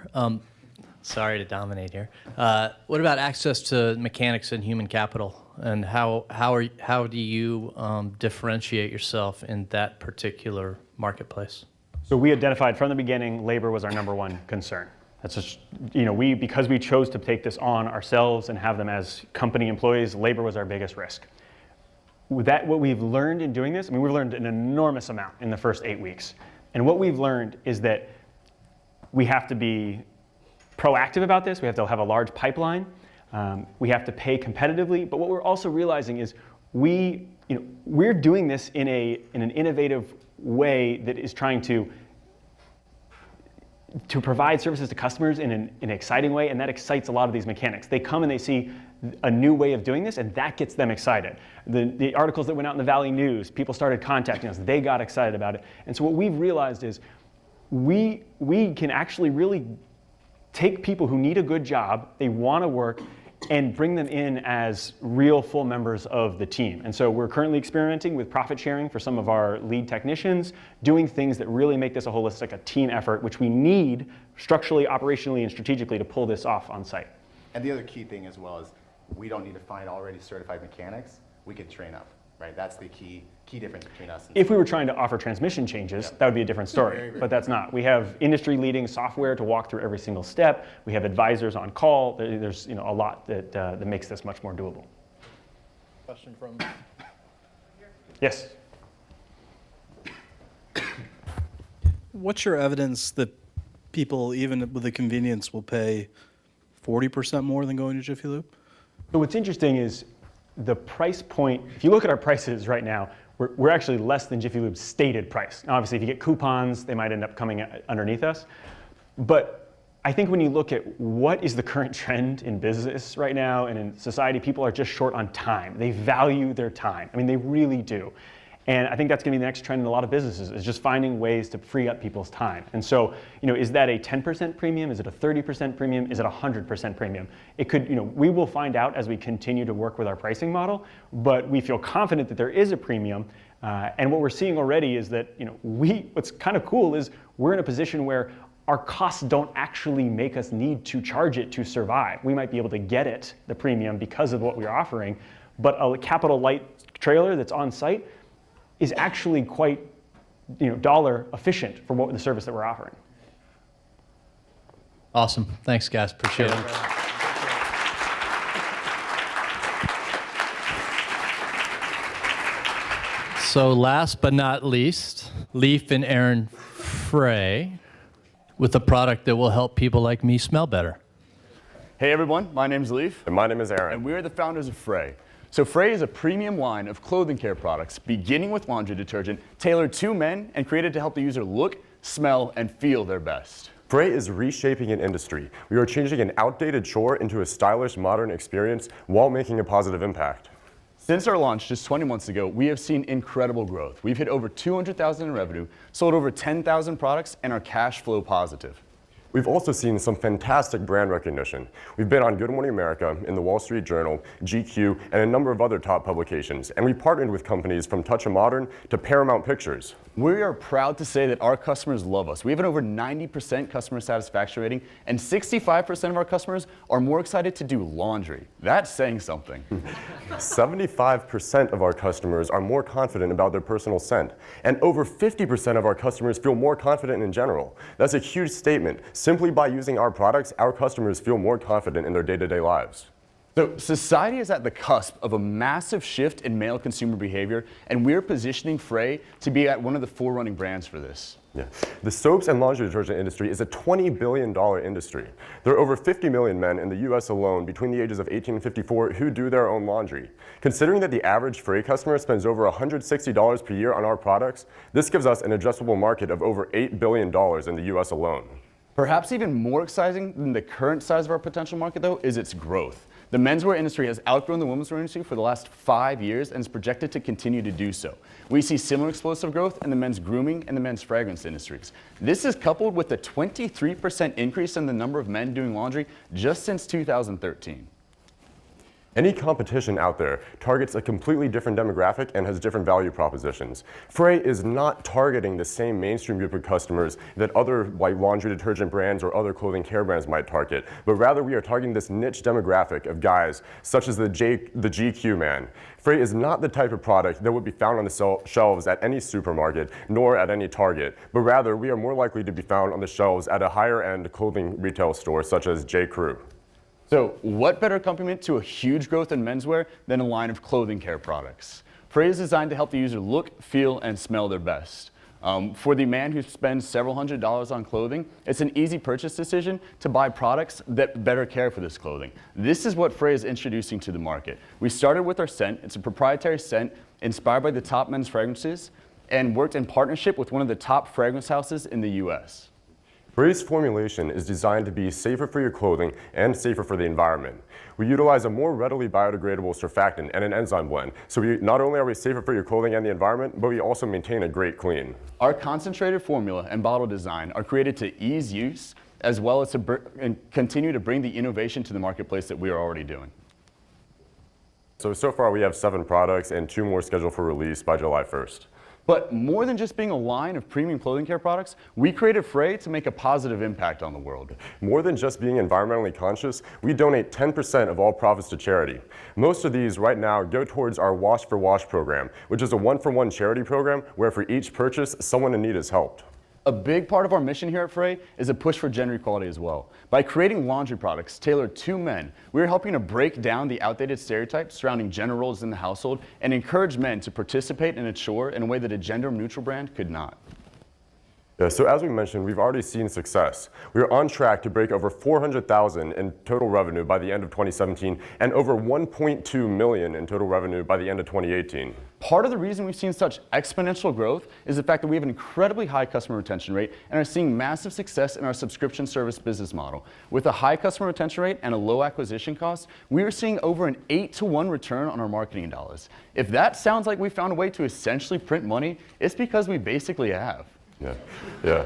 Sorry to dominate here. What about access to mechanics and human capital? And how do you differentiate yourself in that particular marketplace? So we identified from the beginning labor was our number one concern. That's just, because we chose to take this on ourselves and have them as company employees, labor was our biggest risk. What we've learned in doing this, I mean, we've learned an enormous amount in the first 8 weeks. And what we've learned is that we have to be proactive about this. We have to have a large pipeline. We have to pay competitively, but what we're also realizing is we're doing this in an innovative way that is trying to provide services to customers in an exciting way, and that excites a lot of these mechanics. They come and they see a new way of doing this, and that gets them excited. The articles that went out in the Valley News, people started contacting us. They got excited about it, and so what we've realized is we can actually really take people who need a good job, they want to work, and bring them in as real full members of the team. And so we're currently experimenting with profit sharing for some of our lead technicians, doing things that really make this a team effort, which we need structurally, operationally, and strategically to pull this off on site. and the other key thing as well is we don't need to find already certified mechanics. We can train up, right? That's the key difference between us and if we were trying to offer transmission changes, that would be a different story, but that's not. We have industry-leading software to walk through every single step. We have advisors on call. There's a lot that makes this much more doable. Question from... Yes? What's your evidence that people, even with the convenience, will pay 40% more than going to Jiffy Lube? So what's interesting is the price point. If you look at our prices right now, we're actually less than Jiffy Lube's stated price. Now, obviously, if you get coupons, they might end up coming underneath us. But I think when you look at what is the current trend in business right now and in society, people are just short on time. They value their time. I mean, they really do. And I think that's going to be the next trend in a lot of businesses, is just finding ways to free up people's time. And so, is that a 10% premium? Is it a 30% premium? Is it a 100% premium? It could, we will find out as we continue to work with our pricing model, but we feel confident that there is a premium. And what we're seeing already is that, what's kind of cool is we're in a position where our costs don't actually make us need to charge it to survive. We might be able to get it, the premium, because of what we're offering, but a capital light trailer that's on site is actually quite, dollar efficient for the service that we're offering. Awesome. Thanks, guys. Appreciate it. So last but not least, Leaf and Aaron Frey with a product that will help people like me smell better. Hey everyone, my name's Leaf. And my name is Aaron. And we're the founders of Frey. So Frey is a premium line of clothing care products, beginning with laundry detergent, tailored to men and created to help the user look, smell, and feel their best. Frey is reshaping an industry. We are changing an outdated chore into a stylish, modern experience while making a positive impact. Since our launch just 20 months ago, we have seen incredible growth. We've hit over $200,000 in revenue, sold over 10,000 products, and are cash flow positive. We've also seen some fantastic brand recognition. We've been on Good Morning America, in the Wall Street Journal, GQ, and a number of other top publications. And we partnered with companies from Touch of Modern to Paramount Pictures. We are proud to say that our customers love us. We have an over 90% customer satisfaction rating, and 65% of our customers are more excited to do laundry. That's saying something. 75% of our customers are more confident about their personal scent, and over 50% of our customers feel more confident in general. That's a huge statement. Simply by using our products, our customers feel more confident in their day-to-day lives. So society is at the cusp of a massive shift in male consumer behavior, and we're positioning Frey to be at one of the forerunning brands for this. Yeah. The soaps and laundry detergent industry is a $20 billion industry. There are over 50 million men in the US alone between the ages of 18 and 54 who do their own laundry. Considering that the average Frey customer spends over $160 per year on our products, this gives us an addressable market of over $8 billion in the US alone. Perhaps even more exciting than the current size of our potential market, though, is its growth. The menswear industry has outgrown the women's wear industry for the last 5 years and is projected to continue to do so. We see similar explosive growth in the men's grooming and the men's fragrance industries. This is coupled with a 23% increase in the number of men doing laundry just since 2013. Any competition out there targets a completely different demographic and has different value propositions. Frey is not targeting the same mainstream group of customers that other laundry detergent brands or other clothing care brands might target, but rather we are targeting this niche demographic of guys such as the GQ man. Frey is not the type of product that would be found on the shelves at any supermarket nor at any Target, but rather we are more likely to be found on the shelves at a higher end clothing retail store such as J. Crew. So what better accompaniment to a huge growth in menswear than a line of clothing care products? Frey is designed to help the user look, feel, and smell their best. For the man who spends several $100s on clothing, it's an easy purchase decision to buy products that better care for this clothing. This is what Frey is introducing to the market. We started with our scent. It's a proprietary scent inspired by the top men's fragrances and worked in partnership with one of the top fragrance houses in the US. Frey's formulation is designed to be safer for your clothing and safer for the environment. We utilize a more readily biodegradable surfactant and an enzyme blend, so not only are we safer for your clothing and the environment, but we also maintain a great clean. Our concentrated formula and bottle design are created to ease use, as well as to continue to bring the innovation to the marketplace that we are already doing. So far we have 7 products and 2 more scheduled for release by July 1st. But more than just being a line of premium clothing care products, we created Frey to make a positive impact on the world. More than just being environmentally conscious, we donate 10% of all profits to charity. Most of these right now go towards our Wash for Wash program, which is a one-for-one charity program where for each purchase, someone in need is helped. A big part of our mission here at Frey is a push for gender equality as well. By creating laundry products tailored to men, we are helping to break down the outdated stereotypes surrounding gender roles in the household and encourage men to participate in a chore in a way that a gender-neutral brand could not. So as we mentioned, we've already seen success. We are on track to break over $400,000 in total revenue by the end of 2017 and over $1.2 million in total revenue by the end of 2018. Part of the reason we've seen such exponential growth is the fact that we have an incredibly high customer retention rate and are seeing massive success in our subscription service business model. With a high customer retention rate and a low acquisition cost, we are seeing over an 8-to-1 return on our marketing dollars. If that sounds like we found a way to essentially print money, it's because we basically have. Yeah.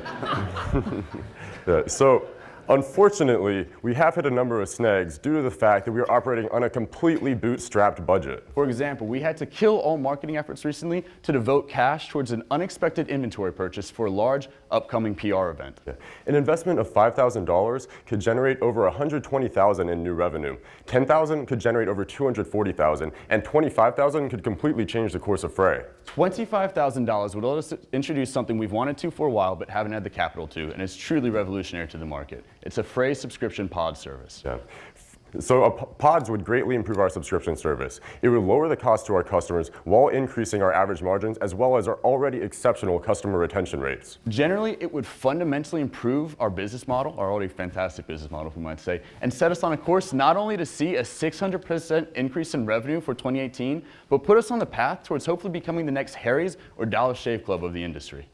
So, unfortunately, we have hit a number of snags due to the fact that we are operating on a completely bootstrapped budget. For example, we had to kill all marketing efforts recently to devote cash towards an unexpected inventory purchase for a large upcoming PR event. An investment of $5,000 could generate over $120,000 in new revenue. $10,000 could generate over $240,000, and $25,000 could completely change the course of Frey. $25,000 would let us introduce something we've wanted to for a while but haven't had the capital to, and it's truly revolutionary to the market. It's a Frey subscription pod service. So pods would greatly improve our subscription service. It would lower the cost to our customers while increasing our average margins as well as our already exceptional customer retention rates. Generally, it would fundamentally improve our business model, our already fantastic business model, if we might say, and set us on a course not only to see a 600% increase in revenue for 2018, but put us on the path towards hopefully becoming the next Harry's or Dollar Shave Club of the industry.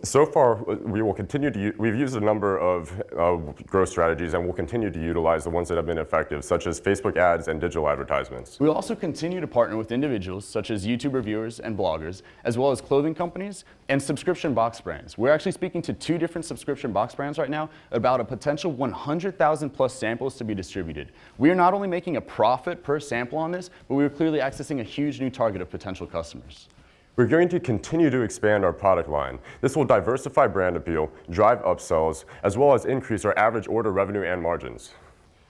So far, we will continue to, we've used a number of growth strategies and we'll continue to utilize the ones that have been effective, such as Facebook ads and digital advertisements. We'll also continue to partner with individuals such as YouTube reviewers and bloggers, as well as clothing companies and subscription box brands. We're actually speaking to 2 different subscription box brands right now about a potential 100,000 plus samples to be distributed. We are not only making a profit per sample on this, but we are clearly accessing a huge new target of potential customers. We're going to continue to expand our product line. This will diversify brand appeal, drive upsells, as well as increase our average order revenue and margins.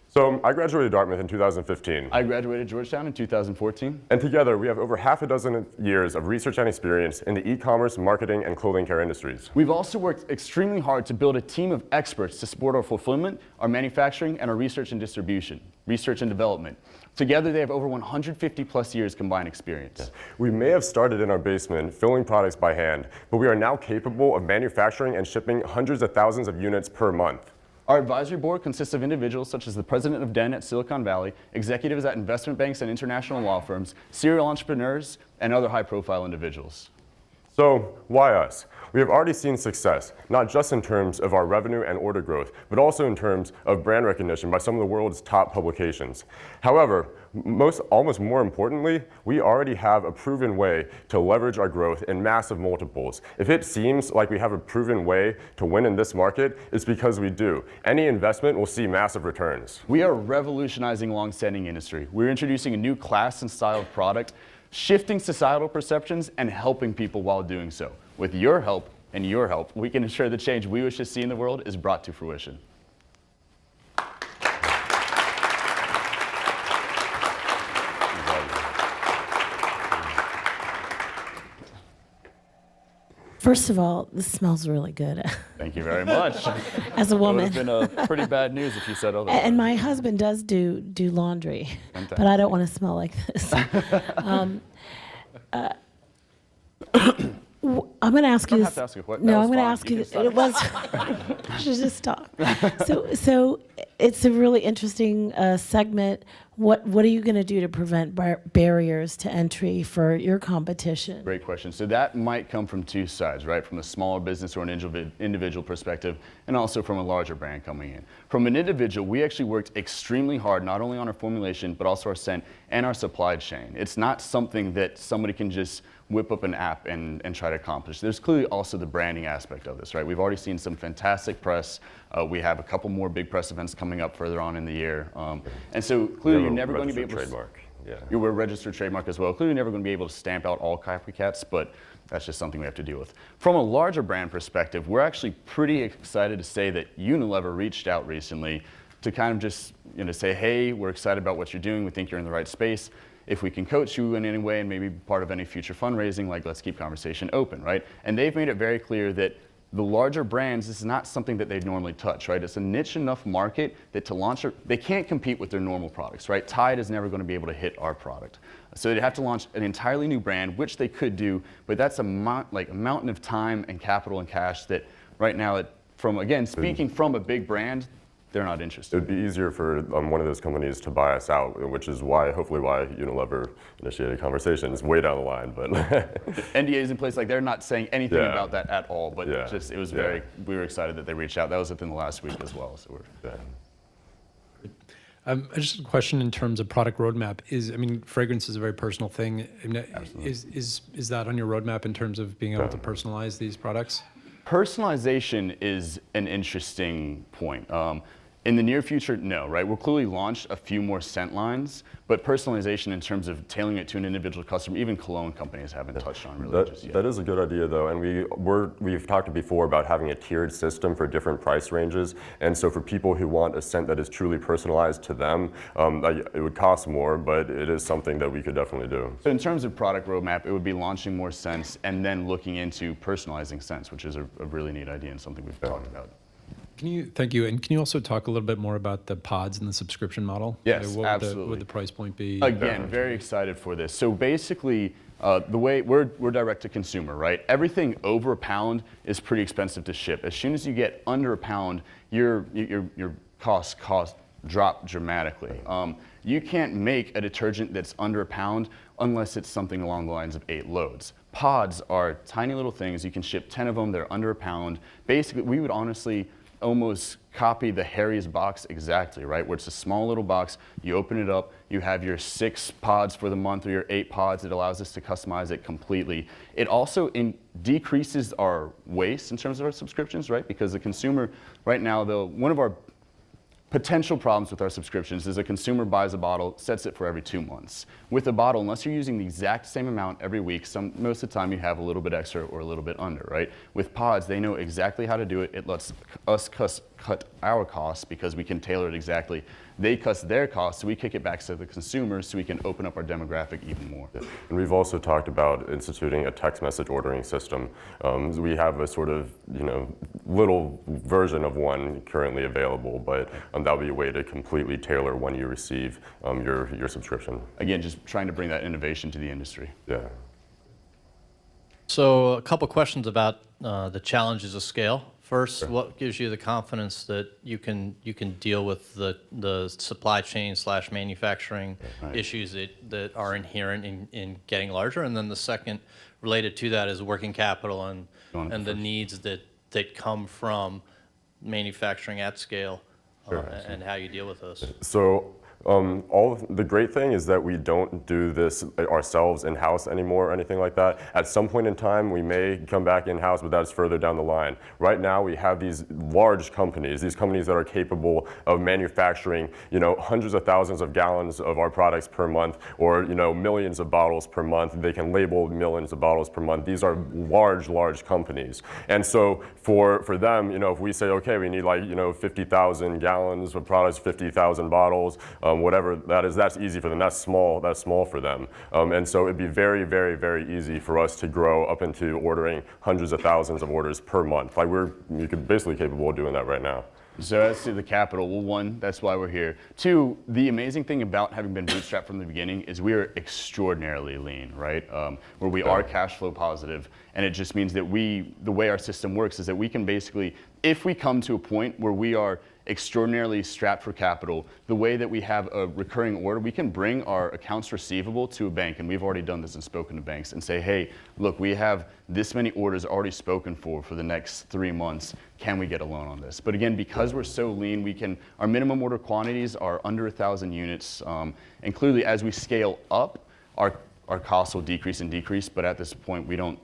So I graduated Dartmouth in 2015. I graduated Georgetown in 2014. And together we have over half a dozen years of research and experience in the e-commerce, marketing, and clothing care industries. We've also worked extremely hard to build a team of experts to support our fulfillment, our manufacturing, and our research and distribution, research and development. Together, they have over 150 plus years combined experience. We may have started in our basement filling products by hand, but we are now capable of manufacturing and shipping hundreds of thousands of units per month. Our advisory board consists of individuals such as the president of Den at Silicon Valley, executives at investment banks and international law firms, serial entrepreneurs, and other high-profile individuals. So, why us? We have already seen success, not just in terms of our revenue and order growth, but also in terms of brand recognition by some of the world's top publications. However, almost more importantly, we already have a proven way to leverage our growth in massive multiples. If it seems like we have a proven way to win in this market, it's because we do. Any investment will see massive returns. We are revolutionizing long-standing industry. We're introducing a new class and style of product, shifting societal perceptions and helping people while doing so. With your help and your help, we can ensure the change we wish to see in the world is brought to fruition. First of all, this smells really good. Thank you very much. As a woman. It would have been a pretty bad news if you said otherwise. And my husband does do laundry, but I don't want to smell like this. I'm going to ask you You don't this. have to ask a question. No, That I'm was going to fine. ask You you. can start. It was. I should just stop. So it's a really interesting segment. What are you going to do to prevent barriers to entry for your competition? Great question. So that might come from 2 sides, right? From a smaller business or an individual perspective, and also from a larger brand coming in. From an individual, we actually worked extremely hard, not only on our formulation, but also our scent and our supply chain. It's not something that somebody can just whip up an app and try to accomplish. There's clearly also the branding aspect of this, right? We've already seen some fantastic press. We have a couple more big press events coming up further on in the year. And so clearly you're never going to be able trademark. Yeah. You were a registered trademark as well. Clearly never going to be able to stamp out all copycats, but that's just something we have to deal with. From a larger brand perspective, we're actually pretty excited to say that Unilever reached out recently to kind of just say, hey, we're excited about what you're doing. We think you're in the right space. If we can coach you in any way and maybe part of any future fundraising, like let's keep conversation open, right? And they've made it very clear that the larger brands, this is not something that they normally touch, right? It's a niche enough market that to launch, they can't compete with their normal products, right? Tide is never going to be able to hit our product. So they'd have to launch an entirely new brand, which they could do, but that's a mountain of time and capital and cash that right now, speaking from a big brand, they're not interested. It would be easier for one of those companies to buy us out, which is hopefully why Unilever initiated conversations way down the line. But NDAs in place, like they're not saying anything Yeah. about that at all. But Yeah. it was Yeah. we were excited that they reached out. That was within the last week as well. So we're. Just a question in terms of product roadmap. Fragrance is a very personal thing. Absolutely. Is that on your roadmap in terms of being able to personalize these products? Personalization is an interesting point. In the near future, no, right? We'll clearly launch a few more scent lines, but personalization in terms of tailoring it to an individual customer, even cologne companies haven't touched on really just yet. That is a good idea, though, and we've talked before about having a tiered system for different price ranges, and so for people who want a scent that is truly personalized to them, it would cost more, but it is something that we could definitely do. So in terms of product roadmap, it would be launching more scents and then looking into personalizing scents, which is a really neat idea and something we've talked about. Thank you. And can you also talk a little bit more about the pods and the subscription model? Yes, What absolutely. would the price point be? Again, very excited for this. So basically, the way we're direct to consumer, right? Everything over a pound is pretty expensive to ship. As soon as you get under a pound, your costs drop dramatically. You can't make a detergent that's under a pound unless it's something along the lines of 8 loads. Pods are tiny little things. You can ship 10 of them. They're under a pound. Basically, we would honestly almost copy the Harry's box exactly, right? Where it's a small little box, you open it up, you have your 6 pods for the month or your 8 pods. It allows us to customize it completely. It also decreases our waste in terms of our subscriptions, right? Because the consumer, right now, one of our potential problems with our subscriptions is a consumer buys a bottle, sets it for every 2 months. With a bottle, unless you're using the exact same amount every week, most of the time you have a little bit extra or a little bit under, right? With pods, they know exactly how to do it. It lets us cut our costs because we can tailor it exactly. They cut their costs, so we kick it back to the consumers so we can open up our demographic even more. And we've also talked about instituting a text message ordering system. We have a sort of, little version of one currently available, but that would be a way to completely tailor when you receive your subscription. Again, just trying to bring that innovation to the industry. Yeah. So a couple questions about the challenges of scale. First, what gives you the confidence that you can deal with the supply chain / manufacturing issues that are inherent in getting larger? And then the second, related to that, is working capital and the needs that come from manufacturing at scale, and how you deal with those. So the great thing is that we don't do this ourselves in-house anymore or anything like that. At some point in time, we may come back in-house, but that's further down the line. Right now, we have these large companies, these companies that are capable of manufacturing, hundreds of thousands of gallons of our products per month, or, millions of bottles per month. They can label millions of bottles per month. These are large companies. And so for them, if we say, okay, we need 50,000 gallons of products, 50,000 bottles, whatever that is, that's easy for them. That's small for them. And so it'd be very, very, very easy for us to grow up into ordering hundreds of thousands of orders per month. We're basically capable of doing that right now. So as to the capital, well, 1, that's why we're here. 2, the amazing thing about having been bootstrapped from the beginning is we are extraordinarily lean, right? Where we are cash flow positive, and it just means that the way our system works is that we can basically, if we come to a point where we are extraordinarily strapped for capital, the way that we have a recurring order, we can bring our accounts receivable to a bank, and we've already done this and spoken to banks, and say, hey, look, we have this many orders already spoken for the next 3 months. Can we get a loan on this? But again, because we're so lean, our minimum order quantities are under 1,000 units, and clearly as we scale up, our costs will decrease, but at this point, we don't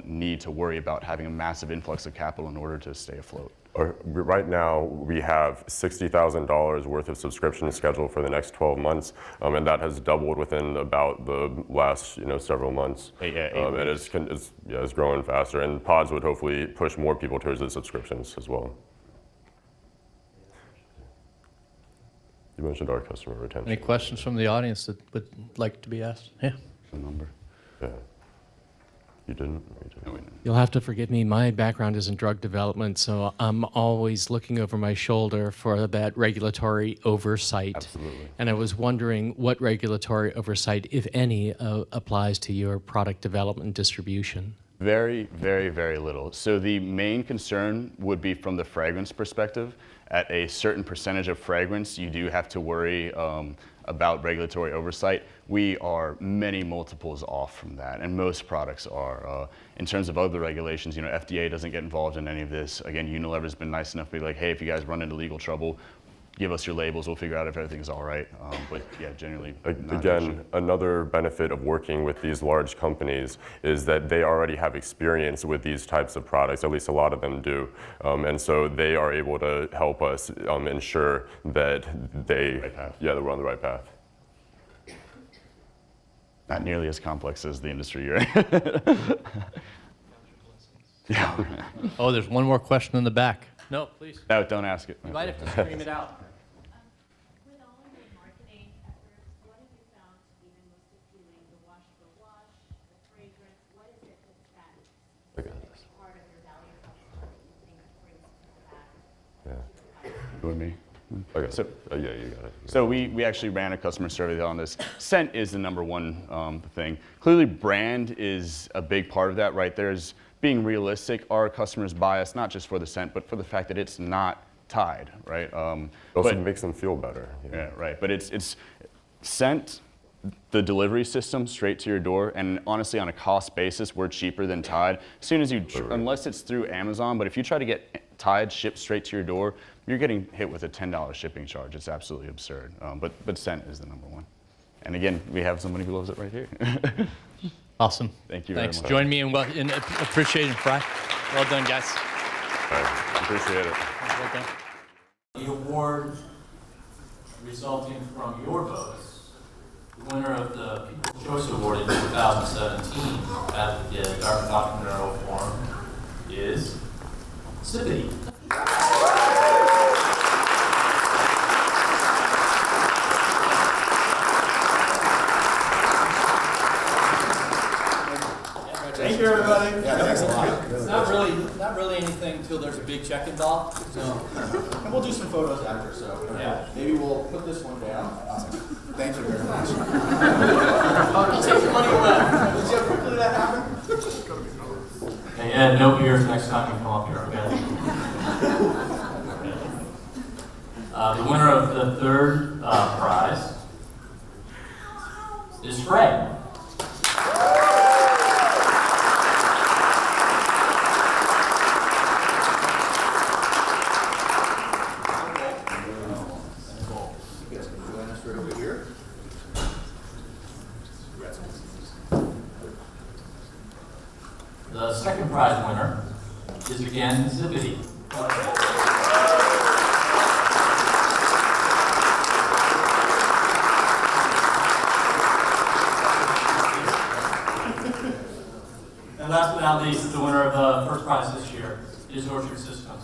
need to worry about having a massive influx of capital in order to stay afloat. Right now, we have $60,000 worth of subscriptions scheduled for the next 12 months, and that has doubled within about the last several months. And it's growing faster, and pods would hopefully push more people towards the subscriptions as well. You mentioned our customer retention. Any questions from the audience that would like to be asked? Yeah. The number. Yeah. You didn't? No, we didn't. You'll have to forgive me. My background is in drug development, so I'm always looking over my shoulder for that regulatory oversight. Absolutely. And I was wondering what regulatory oversight, if any, applies to your product development and distribution. Very, very, very little. So the main concern would be from the fragrance perspective. At a certain percentage of fragrance, you do have to worry about regulatory oversight. We are many multiples off from that, and most products are. In terms of other regulations, FDA doesn't get involved in any of this. Again, Unilever's been nice enough to be like, hey, if you guys run into legal trouble, give us your labels, we'll figure out if everything's all right. But yeah, generally, again, another benefit of working with these large companies is that they already have experience with these types of products, at least a lot of them do. And so they are able to help us ensure that we're on the right path. Not nearly as complex as the industry you're in. Yeah. Oh, there's one more question in the back. No, please. No, don't ask it. You might have to scream it out. With all of your marketing efforts, what have you found to be the most appealing? The wash for wash, the fragrance, what is it that's part of your value proposition that you think brings people back? Yeah. You and me? Okay. So, yeah, you got it. So we actually ran a customer survey on this. Scent is the #1 thing. Clearly, brand is a big part of that, right? There's being realistic. Our customers buy us not just for the scent, but for the fact that it's not tied, right? It also makes them feel better. Yeah, right. But it's scent, the delivery system straight to your door, and honestly, on a cost basis, we're cheaper than Tide. As soon as you, unless it's through Amazon, but if you try to get Tide shipped straight to your door, you're getting hit with a $10 shipping charge. It's absolutely absurd. But Scent is the #1. And again, we have somebody who loves it right here. Awesome. Thank you very Thanks. much. Join me in appreciating Fry. Well done, guys. Appreciate it. Well done. The award resulting from your votes, the winner of the People's Choice Award in 2017 at the Dartmouth Entrepreneurial Forum is Sippity. Thank you, everybody. Yeah, thanks a lot. It's not really anything until there's a big check involved. So, And we'll do some photos after, so yeah. maybe we'll put this one down. Awesome. Thank you very much. I'll take your money away. See how quickly that happened? Hey, Ed, no beers next time you come up here, okay? The winner of the third prize is Fred. You guys can join us right over here. The second prize winner is again Zippity. And last but not least, the winner of the first prize this year is Orchard Systems.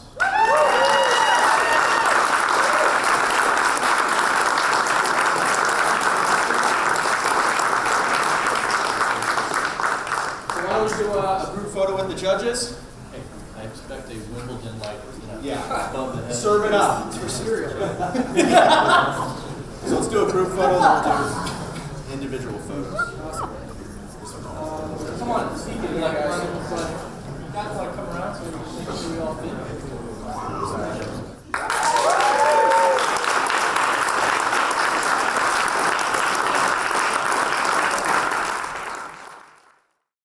So why don't we do a group photo with the judges? Hey, I expect a Wimbledon like, Yeah. above the head. Serve it up. It's for cereal. So let's do a group photo, then we'll do individual photos.